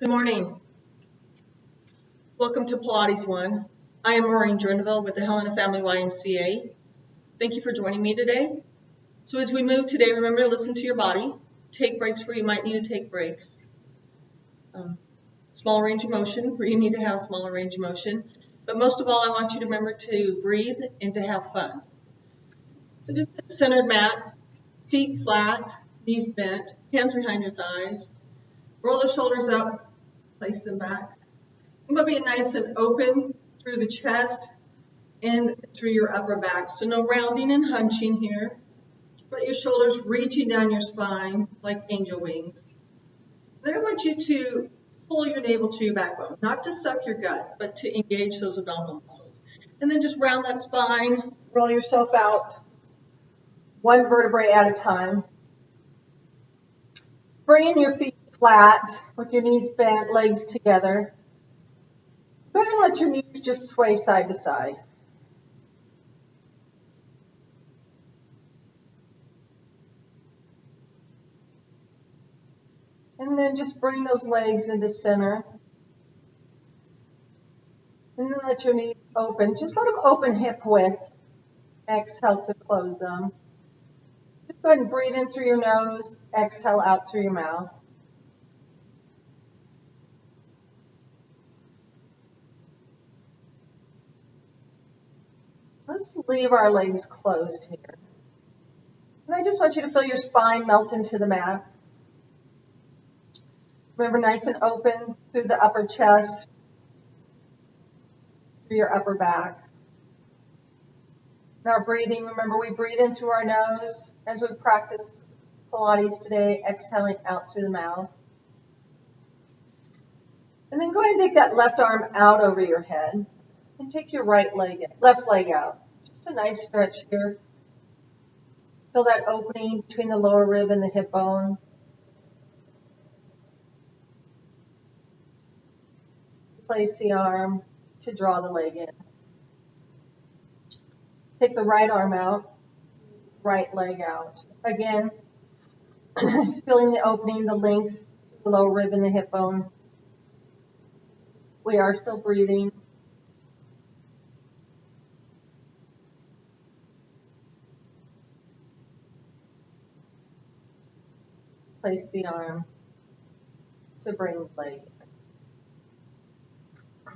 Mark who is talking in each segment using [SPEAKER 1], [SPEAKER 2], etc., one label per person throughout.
[SPEAKER 1] Good morning. Welcome to Pilates I. I am Maureen Drinville with the Helena Family YMCA. Thank you for joining me today. So as we move today, remember to listen to your body. Take breaks where you might need to take breaks. Small range of motion where you need to have smaller range of motion. But most of all, I want you to remember to breathe and to have fun. So just sit centered mat, feet flat, knees bent, hands behind your thighs. Roll the shoulders up, place them back. You want to be nice and open through the chest and through your upper back. So no rounding and hunching here, but your shoulders reaching down your spine like angel wings. Then I want you to pull your navel to your backbone, not to suck your gut, but to engage those abdominal muscles. And then just round that spine, roll yourself out, one vertebrae at a time. Bringing your feet flat with your knees bent, legs together. Go ahead and let your knees just sway side to side. And then just bring those legs into center. And then let your knees open. Just let them open hip width. Exhale to close them. Just go ahead and breathe in through your nose. Exhale out through your mouth. Let's leave our legs closed here. And I just want you to feel your spine melt into the mat. Remember, nice and open through the upper chest, through your upper back. In our breathing, remember we breathe in through our nose as we practice Pilates today, exhaling out through the mouth. And then go ahead and take that left arm out over your head and take your left leg out. Just a nice stretch here. Feel that opening between the lower rib and the hip bone. Place the arm to draw the leg in. Take the right arm out, right leg out. Again, feeling the opening, the length to the lower rib and the hip bone. We are still breathing. Place the arm to bring the leg in.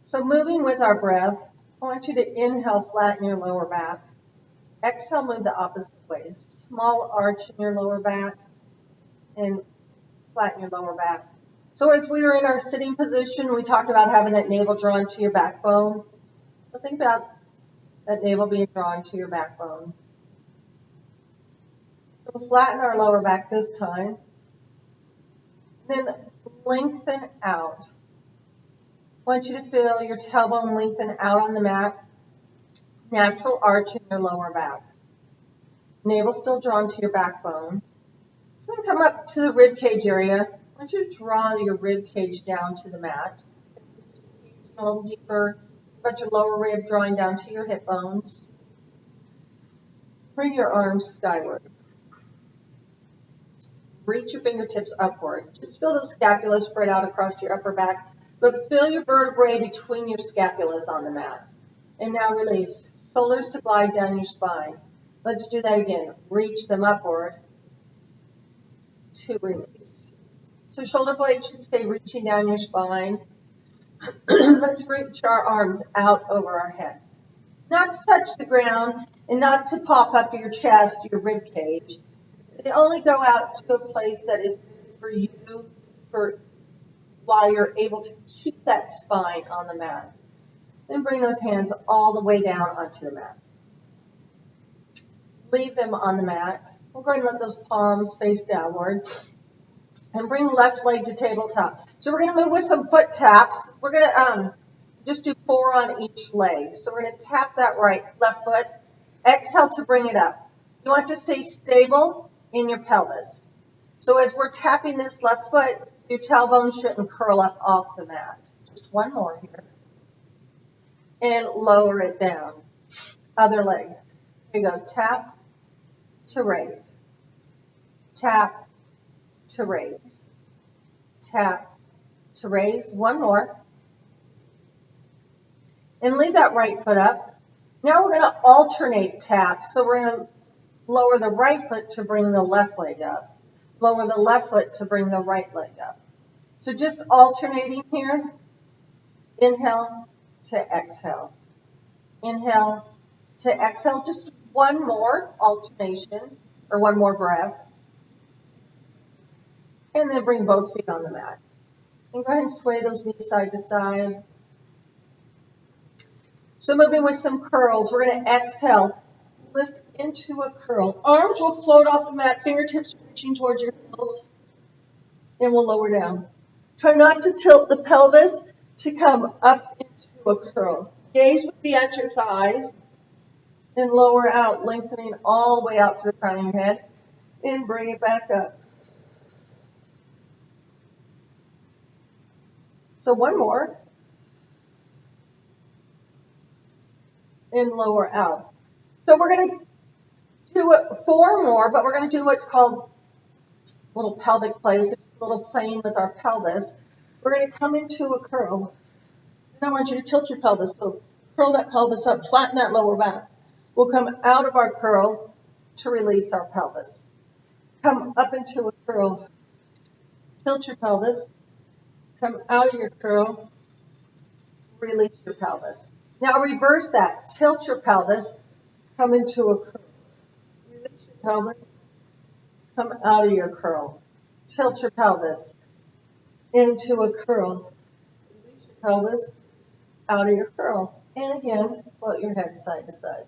[SPEAKER 1] So moving with our breath, I want you to inhale, flatten your lower back. Exhale, move the opposite way. Small arch in your lower back and flatten your lower back. So as we were in our sitting position, we talked about having that navel drawn to your backbone. So think about that navel being drawn to your backbone. So we'll flatten our lower back this time. Then lengthen out. I want you to feel your tailbone lengthen out on the mat. Natural arch in your lower back. Navel still drawn to your backbone. So then come up to the rib cage area. I want you to draw your rib cage down to the mat. A little deeper. About your lower rib drawing down to your hip bones. Bring your arms skyward. Reach your fingertips upward. Just feel the scapula spread out across your upper back. But feel your vertebrae between your scapulas on the mat. And now release. Shoulders to glide down your spine. Let's do that again. Reach them upward to release. So shoulder blades should stay reaching down your spine. Let's reach our arms out over our head. Not to touch the ground and not to pop up your chest, your rib cage. They only go out to a place that is good for you while you're able to keep that spine on the mat. Then bring those hands all the way down onto the mat. Leave them on the mat. We're going to let those palms face downward. And bring left leg to tabletop. So we're going to move with some foot taps. We're going to just do 4 on each leg. So we're going to tap that left foot. Exhale to bring it up. You want to stay stable in your pelvis. So as we're tapping this left foot, your tailbone shouldn't curl up off the mat. Just one more here. And lower it down. Other leg. Here you go. Tap to raise. Tap to raise. Tap to raise. One more. And leave that right foot up. Now we're going to alternate taps. So we're going to lower the right foot to bring the left leg up. Lower the left foot to bring the right leg up. So just alternating here. Inhale to exhale. Inhale to exhale. Just one more alternation or one more breath. And then bring both feet on the mat. And go ahead and sway those knees side to side. So moving with some curls, we're going to exhale. Lift into a curl. Arms will float off the mat, fingertips reaching towards your heels. And we'll lower down. Try not to tilt the pelvis to come up into a curl. Gaze would be at your thighs. And lower out, lengthening all the way out to the crown of your head. And bring it back up. So one more. And lower out. So we're going to do 4 more, but we're going to do what's called little pelvic play, so just a little playing with our pelvis. We're going to come into a curl. And I want you to tilt your pelvis. So curl that pelvis up, flatten that lower back. We'll come out of our curl to release our pelvis. Come up into a curl. Tilt your pelvis. Come out of your curl. Release your pelvis. Now reverse that. Tilt your pelvis. Come into a curl. Release your pelvis. Come out of your curl. Tilt your pelvis into a curl. Release your pelvis out of your curl. And again, float your head side to side.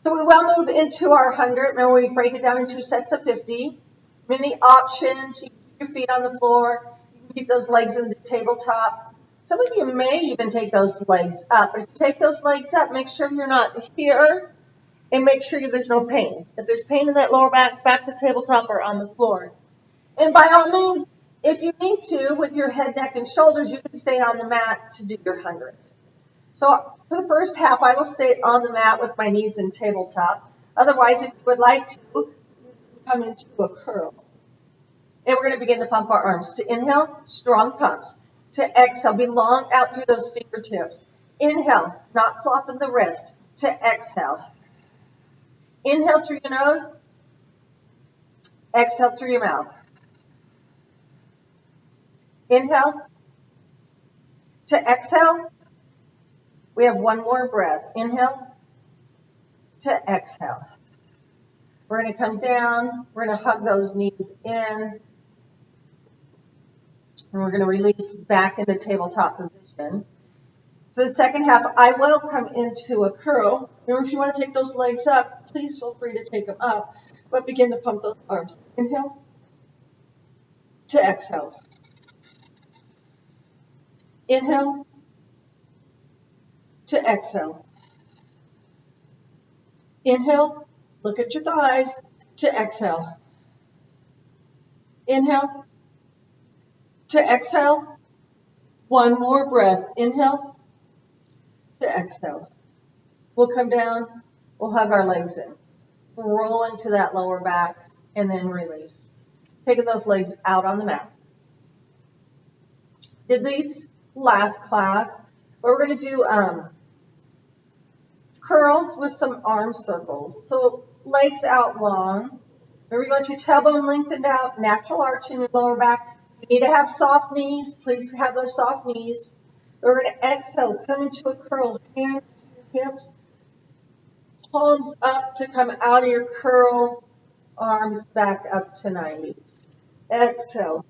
[SPEAKER 1] So we will move into our 100. Remember, we break it down into sets of 50. Many options. You can keep your feet on the floor. You can keep those legs in the tabletop. Some of you may even take those legs up. If you take those legs up, make sure you're not here and make sure there's no pain. If there's pain in that lower back, back to tabletop or on the floor. And by all means, if you need to, with your head, neck, and shoulders, you can stay on the mat to do your 100. So for the first half, I will stay on the mat with my knees in tabletop. Otherwise, if you would like to, you can come into a curl. And we're going to begin to pump our arms. To inhale, strong pumps. To exhale, be long out through those fingertips. Inhale, not flopping the wrist. To exhale. Inhale through your nose. Exhale through your mouth. Inhale. To exhale. We have one more breath. Inhale. To exhale. We're going to come down. We're going to hug those knees in. And we're going to release back into tabletop position. So the second half, I will come into a curl. Remember, if you want to take those legs up, please feel free to take them up. But begin to pump those arms. Inhale. To exhale. Inhale. To exhale. Inhale. Look at your thighs. To exhale. Inhale. To exhale. One more breath. Inhale. To exhale. We'll come down. We'll hug our legs in. We'll roll into that lower back and then release. Taking those legs out on the mat. Did these last class. But we're going to do curls with some arm circles. So legs out long. Remember, you want your tailbone lengthened out, natural arch in your lower back. If you need to have soft knees, please have those soft knees. We're going to exhale, come into a curl, hands to your hips, palms up to come out of your curl, arms back up to 90. Exhale,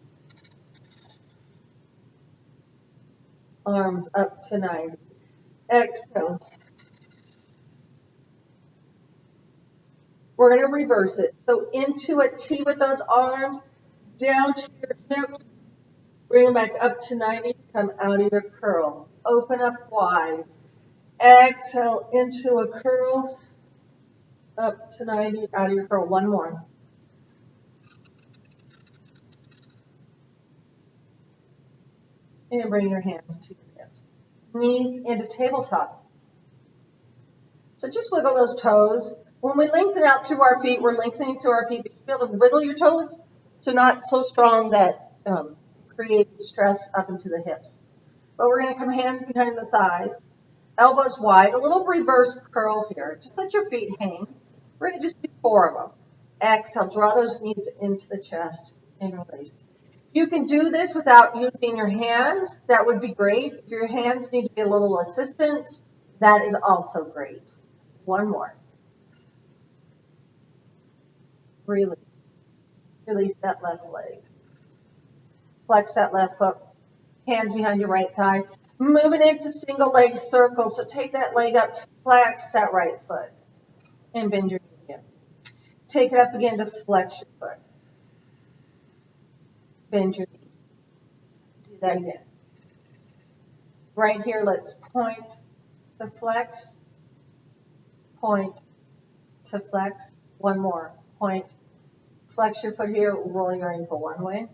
[SPEAKER 1] arms up to 90. Exhale. We're going to reverse it. So into a T with those arms, down to your hips, bring them back up to 90, come out of your curl. Open up wide. Exhale into a curl, up to 90, out of your curl. One more. And bring your hands to your hips. Knees into tabletop. So just wiggle those toes. When we lengthen out through our feet, we're lengthening through our feet, but you be able to wiggle your toes, so not so strong that
[SPEAKER 2] creating stress up into the hips. But we're going to come hands behind the thighs, elbows wide, a little reverse curl here. Just let your feet hang. We're going to just do 4 of them. Exhale, draw those knees into the chest and release. If you can do this without using your hands, that would be great. If your hands need to be a little assistance, that is also great. 1 more. Release. Release that left leg. Flex that left foot. Hands behind your right thigh. Moving into single leg circles. So take that leg up, flex that right foot, and bend your knee again. Take it up again to flex your foot. Bend your knee. Do that again. Right here, let's point to flex, point to flex. 1 more. Point. Flex your foot here, roll your ankle 1 way,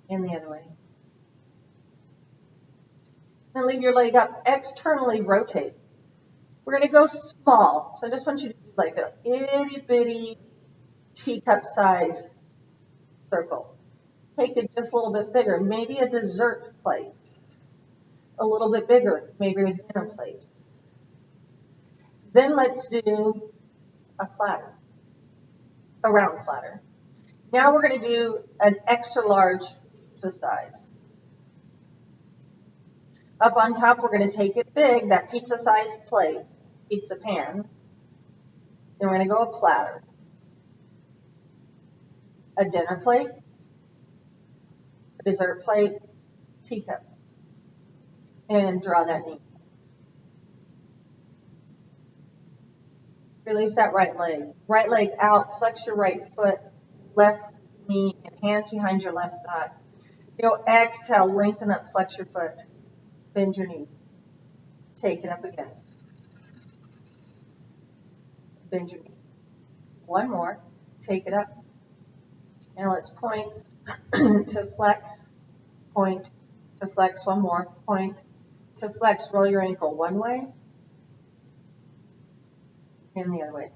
[SPEAKER 2] and the other way. Then leave your leg up, externally rotate. We're going to go small. So I just want you to do like a itty bitty teacup size circle. Take it just a little bit bigger, maybe a dessert plate. A little bit bigger, maybe a dinner plate. Then let's do a platter, a round platter. Now we're going to do an extra large pizza size. Up on top, we're going to take it big, that pizza size plate, pizza pan. Then we're going to go a platter, a dinner plate, a dessert plate, teacup, and draw that knee. Release that right leg. Right leg out, flex your right foot, left knee, and hands behind your left thigh. You'll exhale, lengthen up, flex your foot, bend your knee. Take it up again. Bend your knee. 1 more. Take it up. And let's point to flex, point to flex. 1 more. Point to flex. Roll your ankle 1 way and the other way.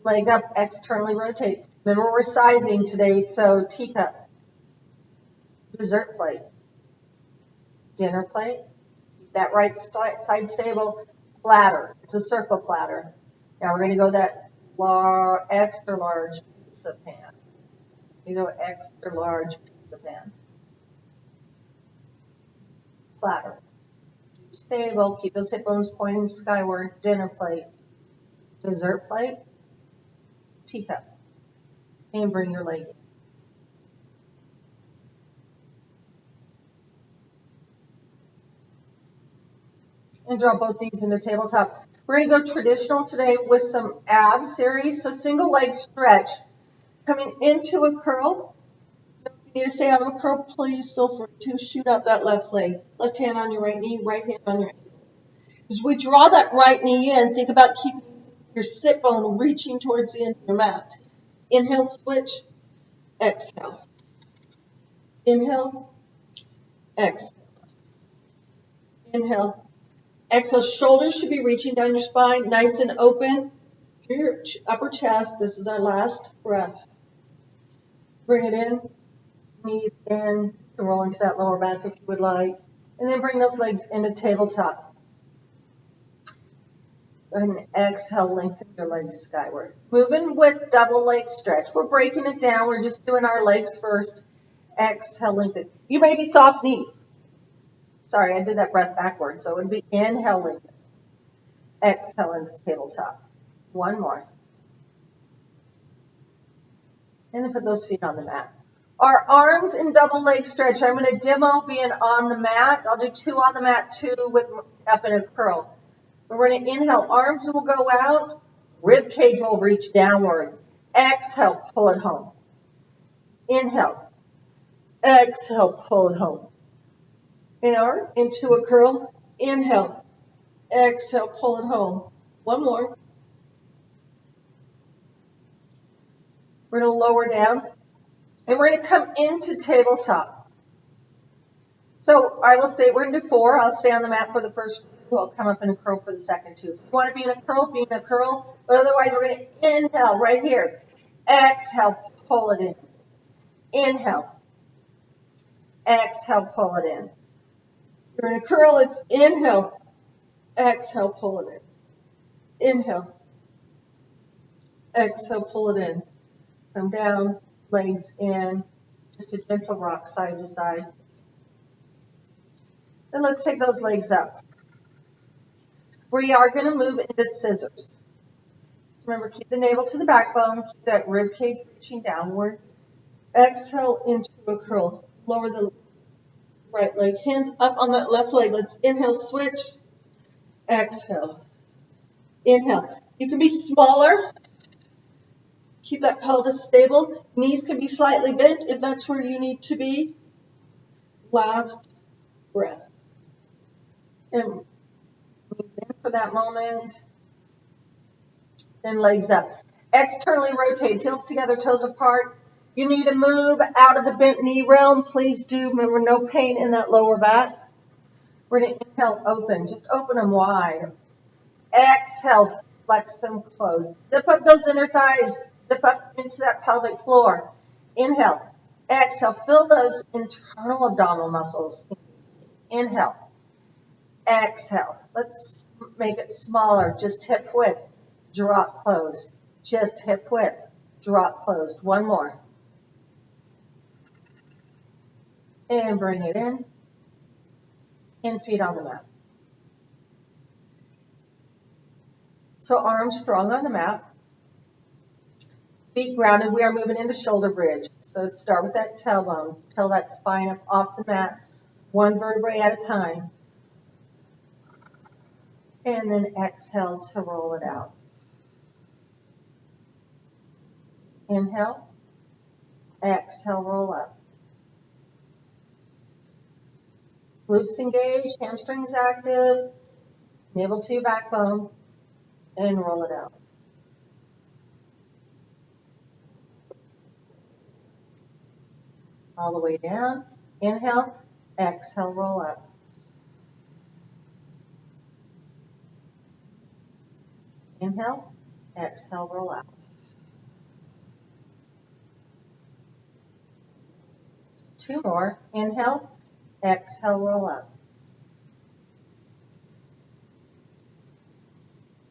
[SPEAKER 2] Leg up, externally rotate. Remember, we're sizing today, so teacup, dessert plate, dinner plate. Keep that right side stable. Platter. It's a circle platter. Now we're going to go that extra large pizza pan. You go extra large pizza pan. Platter. Keep stable. Keep those hip bones pointing skyward. Dinner plate. Dessert plate. Teacup. And bring your leg in. And draw both these into tabletop. We're going to go traditional today with some ab series. So single leg stretch. Coming into a curl. If you need to stay out of a curl, please feel free to shoot out that left leg. Left hand on your right knee, right hand on your ankle. As we draw that right knee in, think about keeping your sit bone reaching towards the end of your mat. Inhale, switch. Exhale. Inhale. Exhale. Inhale. Exhale. Shoulders should be reaching down your spine, nice and open through your upper chest. This is our last breath. Bring it in, knees in, and roll into that lower back if you would like. And then bring those legs into tabletop. Go ahead and exhale, lengthen your legs skyward. Moving with double leg stretch. We're breaking it down. We're just doing our legs first. Exhale, lengthen. You may be soft knees. Sorry, I did that breath backwards. So it would be inhale, lengthen. Exhale into tabletop. 1 more. And then put those feet on the mat. Our arms in double leg stretch. I'm going to demo being on the mat. I'll do 2 on the mat, 2 with up in a curl. We're going to inhale. Arms will go out. Rib cage will reach downward. Exhale, pull it home. Inhale. Exhale, pull it home. Into a curl. Inhale. Exhale, pull it home. 1 more. We're going to lower down. And we're going to come into tabletop. So I will stay, we're going to do 4. I'll stay on the mat for the first 2. I'll come up in a curl for the second 2. If you want to be in a curl, be in a curl. But otherwise, we're going to inhale right here. Exhale, pull it in. Inhale. Exhale, pull it in. You're in a curl, it's inhale. Exhale, pull it in. Inhale. Exhale, pull it in. Come down, legs in. Just a gentle rock side to side. And let's take those legs up. We are going to move into scissors. Remember, keep the navel to the backbone. Keep that rib cage reaching downward. Exhale into a curl. Lower the right leg. Hands up on that left leg. Let's inhale, switch. Exhale. Inhale. You can be smaller. Keep that pelvis stable. Knees can be slightly bent if that's where you need to be. Last breath. And knees in for that moment. Then legs up. Externally rotate. Heels together, toes apart. You need to move out of the bent knee realm. Please do. Remember, no pain in that lower back. We're going to inhale, open. Just open them wide. Exhale, flex them close. Zip up those inner thighs. Zip up into that pelvic floor. Inhale. Exhale. Fill those internal abdominal muscles. Inhale. Exhale. Let's make it smaller. Just hip width. Drop closed. Just hip width. Drop closed. One more. And bring it in. And feet on the mat. So arms strong on the mat. Feet grounded. We are moving into shoulder bridge. So start with that tailbone. Tail that spine up off the mat. One vertebrae at a time. And then exhale to roll it out. Inhale. Exhale, roll up. Glutes engaged, hamstrings active, navel to your backbone, and roll it out. All the way down. Inhale, exhale, roll up. Inhale, exhale, roll out. Two more. Inhale, exhale, roll up.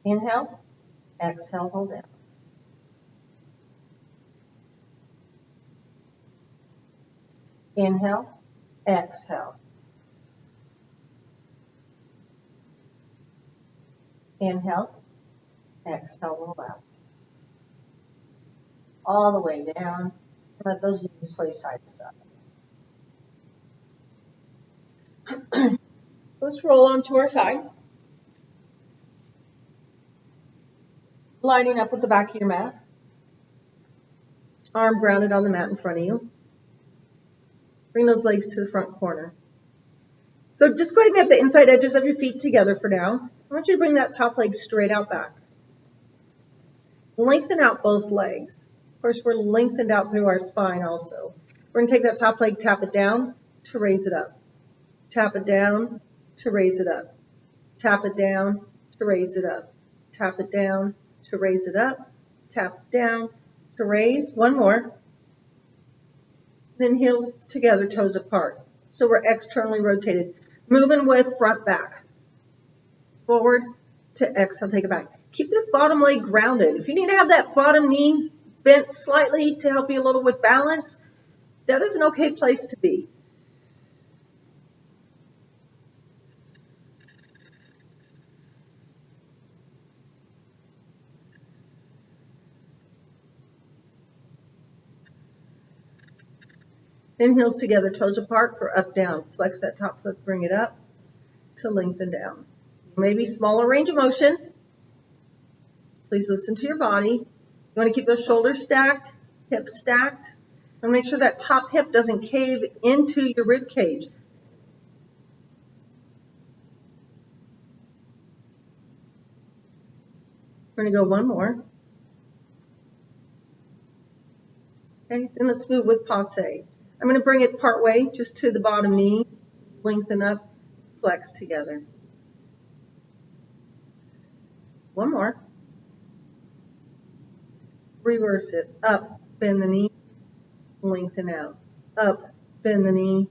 [SPEAKER 2] Inhale, exhale, roll down. Inhale, exhale. Inhale, exhale, roll out. All the way down. Let those knees sway side to side. Let's roll onto our sides. Lining up with the back of your mat. Arm grounded on the mat in front of you. Bring those legs to the front corner. So just go ahead and have the inside edges of your feet together for now. I want you to bring that top leg straight out back. Lengthen out both legs. Of course, we're lengthened out through our spine also. We're going to take that top leg, tap it down to raise it up. Tap it down to raise it up. Tap it down to raise it up. Tap it down to raise it up. Tap it down to raise. One more. Then heels together, toes apart. So we're externally rotated. Moving with front back. Forward to exhale, take it back. Keep this bottom leg grounded. If you need to have that bottom knee bent slightly to help you a little with balance, that is an okay place to be. Then heels together, toes apart for up, down. Flex that top foot, bring it up to lengthen down. Maybe smaller range of motion. Please listen to your body. You want to keep those shoulders stacked, hips stacked, and make sure that top hip doesn't cave into your rib cage. We're going to go one more. Okay, then let's move with passe. I'm going to bring it part way, just to the bottom knee, lengthen up, flex together. One more. reverse it. Up, bend the knee, lengthen out. Up, bend the knee,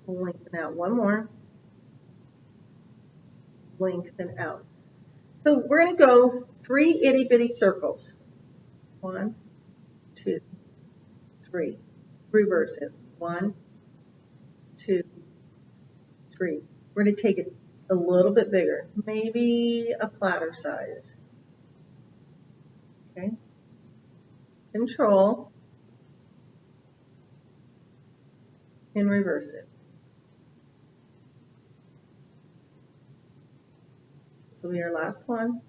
[SPEAKER 2] lengthen out. One more. Lengthen out. So we're going to go 3 itty bitty circles. 1, 2, 3. Reverse it. 1, 2, 3. We're going to take it a little bit bigger, maybe a platter size. Okay. Control and reverse it. This will be our last one.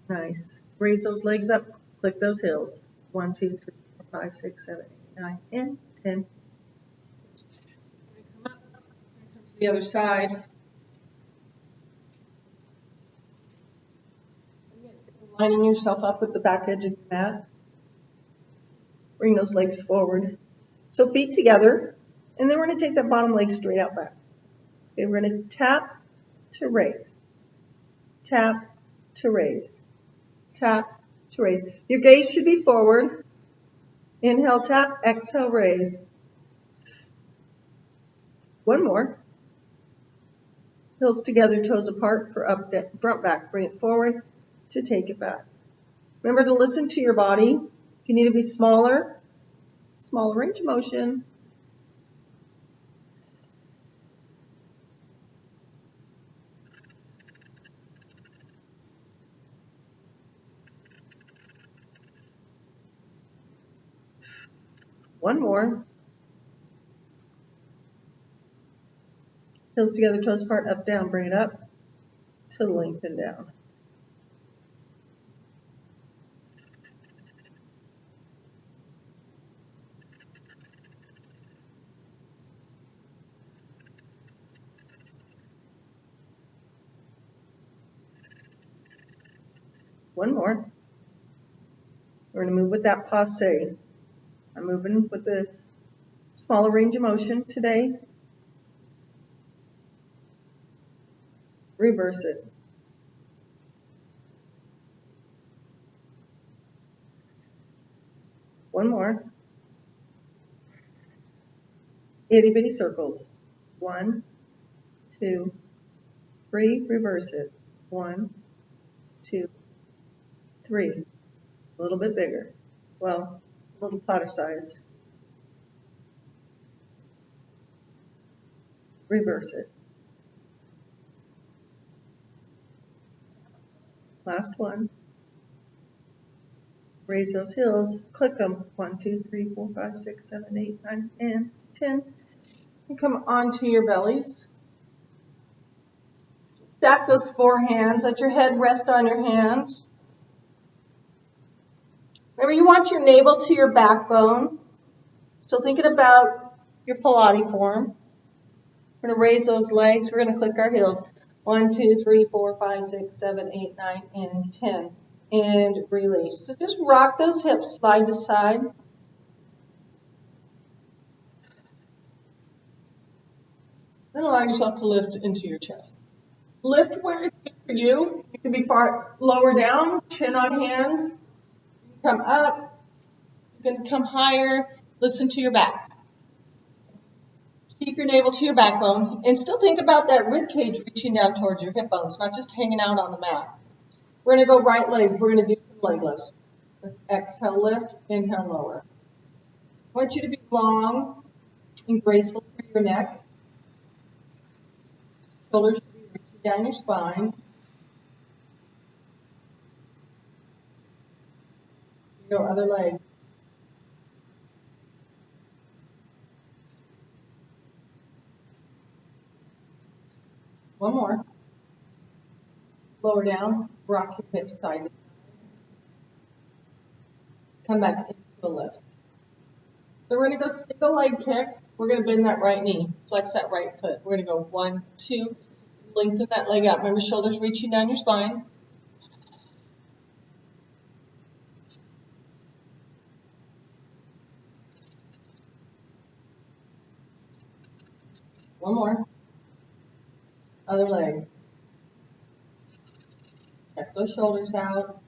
[SPEAKER 2] Nice. Raise those legs up, click those heels. 1, 2, 3, 4, 5, 6, 7, 8, 9, and 10. Come up, come to the other side. Lining yourself up with the back edge of your mat. Bring those legs forward. So feet together, and then we're going to take that bottom leg straight out back. Okay, we're going to tap to raise. Tap to raise. Tap to raise. Your gaze should be forward. Inhale, tap. Exhale, raise. One more. Heels together, toes apart for up, front, back. Bring it forward to take it back. Remember to listen to your body. If you need to be smaller, smaller range of motion. One more. Heels together, toes apart, up, down. Bring it up to lengthen down. One more. We're going to move with that passe. I'm moving with the smaller range of motion today. Reverse it. One more. Itty bitty circles. 1, 2, 3. Reverse it. 1, 2, 3. A little bit bigger. Well, a little platter size. Reverse it. Last one. Raise those heels. Click them. 1, 2, 3, 4, 5, 6, 7, 8, 9, and 10. And come onto your bellies. Stack those forehands. Let your head rest on your hands. Remember, you want your navel to your backbone. Still thinking about your Pilates form. We're going to raise those legs. We're going to click our heels. 1, 2, 3, 4, 5, 6, 7, 8, 9, and 10. And release. So just rock those hips side to side. Then allow yourself to lift into your chest. Lift where is good for you. You can be far lower down, chin on hands. You can come up. You can come higher. Listen to your back. Keep your navel to your backbone. And still think about that rib cage reaching down towards your hip bones, not just hanging out on the mat. We're going to go right leg. We're going to do some leg lifts. Let's exhale, lift, inhale, lower. I want you to be long and graceful through your neck. Shoulders should be reaching down your spine. Your other leg. One more. Lower down, rock your hips side to side. Come back into a lift. So we're going to go single leg kick. We're going to bend that right knee, flex that right foot. We're going to go 1, 2, lengthen that leg up. Remember, shoulders reaching down your spine. One more. Other leg. Check those shoulders out.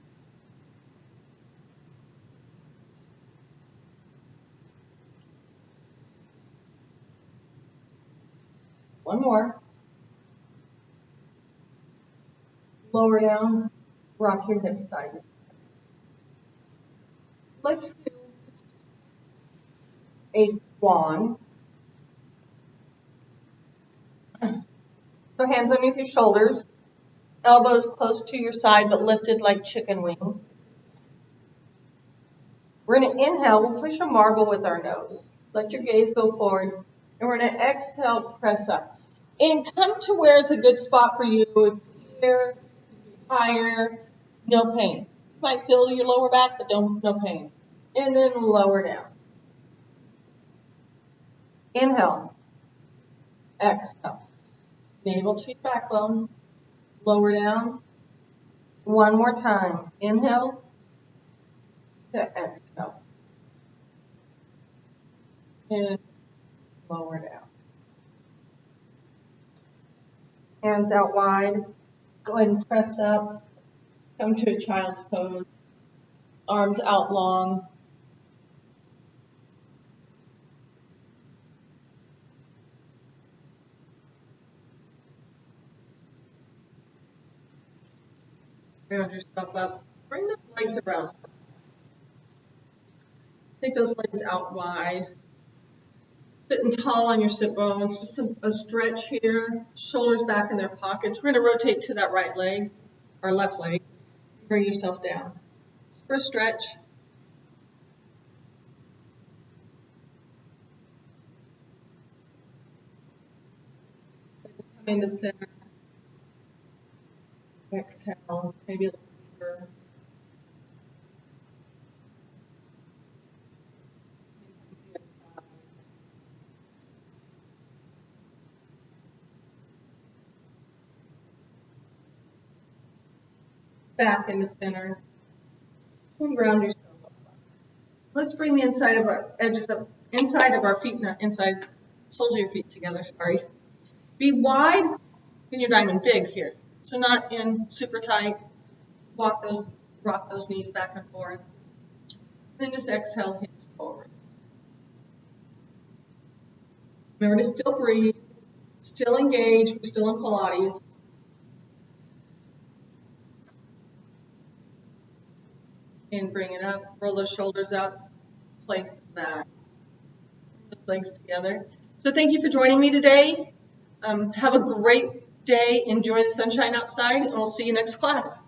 [SPEAKER 1] One more. Lower down, rock your hips side to side. Let's do a swan. So hands underneath your shoulders, elbows close to your side but lifted like chicken wings. We're going to inhale, we'll push a marble with our nose. Let your gaze go forward. And we're going to exhale, press up. And come to where is a good spot for you. If here, higher, no pain. You might feel your lower back, but no pain. And then lower down. Inhale. Exhale. Navel to your backbone. Lower down. One more time. Inhale to exhale. And lower down. Hands out wide. Go ahead and press up. Come to a child's pose. Arms out long. Round yourself up. Bring the legs around. Take those legs out wide. Sitting tall on your sit bones. Just a stretch here. Shoulders back in their pockets. We're going to rotate to that right leg, or left leg. Bring yourself down. For a stretch. Let's come into center. Exhale. Maybe a little deeper. Back into center. And ground yourself up. Let's bring the inside of our edges up, inside of our feet, not inside, soles of your feet together, sorry. Be wide in your diamond, big here. So not in super tight. Rock those knees back and forth. Then just exhale, hinge forward. Remember to still breathe, still engage, we're still in Pilates. And bring it up, roll those shoulders up, place them back. Those legs together. So thank you for joining me today. Have a great day. Enjoy the sunshine outside, and we'll see you next class.